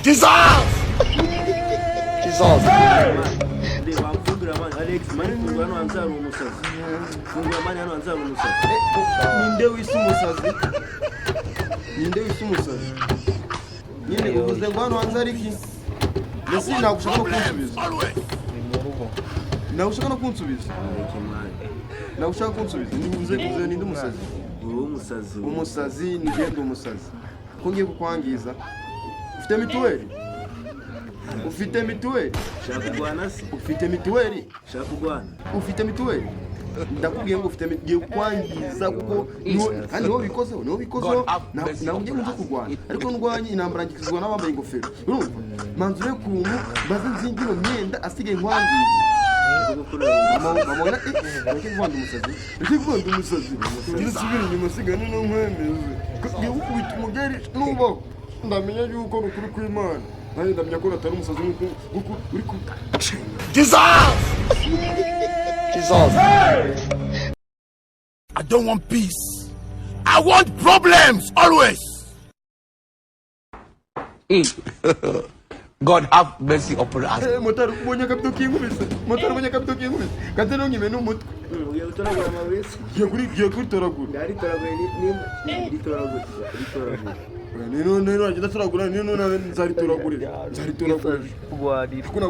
Jesus! Jesus! Ninde w'isumusazi nyine uvuze ngo hano hanze ariki mbese nagushaka no kunsubiza nagushaka no kunsubiza nagushaka kunsubiza nibuze ninde umusazi nigende umusazi ko ngiye kukwangiza ufite mituweli shaka kugwana se ufite mituweli shaka kugwana ufite mituweli ndakubwiye ngo ufite ngiye kukwangiza kuko kandi niho bikozeho nawe ngiye nzo kurwana ariko ndwanye intambara ngikizwa n'abambaye ingofero urumva manzure kuntu baze nzingiro myenda asigaye nkwangiza mamona reke umusazi ndisubira inyuma sigana no nkwemeze ngiye gukubita umugeri nubaho ndamenya yuko rukuri kw'Imana nari ndamenya ko atari umusazi nk'uko uri ku Jesus! Jesus! I don't want peace. I want problems always. God have mercy upon us. Motor punya kapito kingubise. Katano ngime n'umutwe. ugiye gutoragura amabisi Giye kuri toragura. ndari toraguye ni toragura Nino agenda turagura nino nzari toragure. Kuna